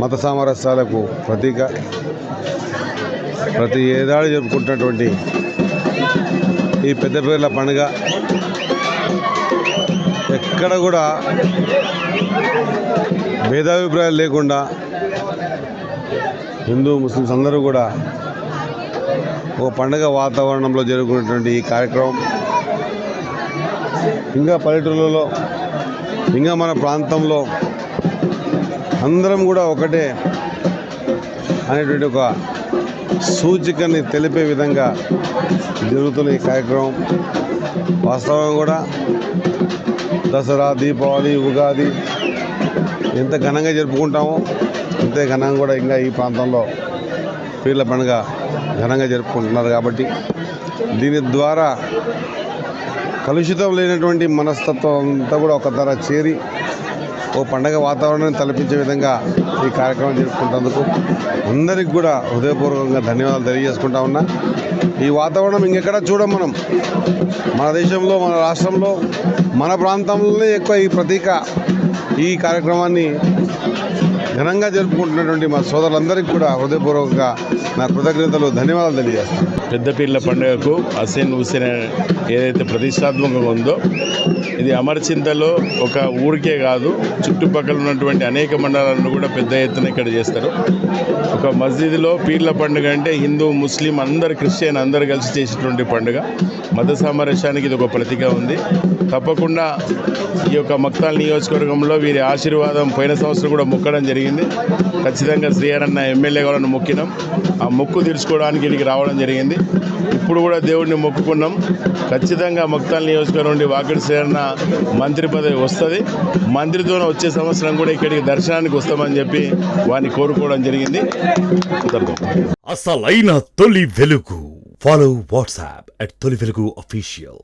మత సామరస్యాలకు ప్రతీక. ప్రతి ఏడాది జరుపుకుంటున్నటువంటి ఈ పెద్దపీర్ల పండుగ ఎక్కడ కూడా భేదాభిప్రాయాలు లేకుండా హిందూ ముస్లిమ్స్ అందరూ కూడా ఓ పండుగ వాతావరణంలో జరుగుతున్నటువంటి ఈ కార్యక్రమం ఇంకా పల్లెటూళ్ళలో ఇంకా మన ప్రాంతంలో అందరం కూడా ఒకటే అనేటువంటి ఒక సూచికని తెలిపే విధంగా జరుగుతున్న ఈ కార్యక్రమం వాస్తవంగా కూడా దసరా, దీపావళి, ఉగాది ఎంత ఘనంగా జరుపుకుంటామో అంతే ఘనంగా కూడా ఇంకా ఈ ప్రాంతంలో పీర్ల పండుగ ఘనంగా జరుపుకుంటున్నారు. కాబట్టి దీని ద్వారా కలుషితం లేనటువంటి మనస్తత్వం అంతా కూడా ఒక ధర చేరి ఓ పండగ వాతావరణాన్ని తలపించే విధంగా ఈ కార్యక్రమం జరుపుకుంటేందుకు అందరికి కూడా హృదయపూర్వకంగా ధన్యవాదాలు తెలియజేసుకుంటా ఉన్నా. ఈ వాతావరణం ఇంకెక్కడా చూడం మనం. మన దేశంలో, మన రాష్ట్రంలో, మన ప్రాంతంలోనే ఎక్కువ ఈ ప్రతీక ఈ కార్యక్రమాన్ని ఘనంగా జరుపుకుంటున్నటువంటి మా సోదరులందరికీ కూడా హృదయపూర్వకంగా నా కృతజ్ఞతలు, ధన్యవాదాలు తెలియజేస్తాను. పెద్దపీర్ల పండుగకు హసీన్ హుసేన్ ఏదైతే ప్రతిష్టాత్మకంగా ఉందో ఇది అమర్చింతలో ఒక ఊరికే కాదు, చుట్టుపక్కల ఉన్నటువంటి అనేక మండలాలను కూడా పెద్ద ఎత్తున ఇక్కడ చేస్తారు. ఒక మస్జిద్లో పీర్ల పండుగ అంటే హిందూ, ముస్లిం అందరు, క్రిస్టియన్ అందరు కలిసి చేసేటువంటి పండుగ. మత సామరస్యానికి ఇది ఒక ప్రతీక ఉంది. తప్పకుండా ఈ యొక్క మక్తాల్ నియోజకవర్గంలో వీరి ఆశీర్వాదం పోయిన సంవత్సరం కూడా మొక్కడం జరిగింది. ఖచ్చితంగా శ్రీహరన్న ఎమ్మెల్యే కావాలని మొక్కినాం. ఆ మొక్కు తీర్చుకోవడానికి ఇక్కడికి రావడం జరిగింది. ఇప్పుడు కూడా దేవుడిని మొక్కుకున్నాం. ఖచ్చితంగా మక్తాల్ నియోజకవర్గం నుండి వాకిడి శ్రీహరన్న మంత్రి పదవి వస్తుంది. మంత్రితో వచ్చే సంవత్సరం కూడా ఇక్కడికి దర్శనానికి వస్తామని చెప్పి వారిని కోరుకోవడం జరిగింది. అసలైన తొలి వెలుగు. ఫాలో వాట్సాప్ @తొలి వెలుగు official.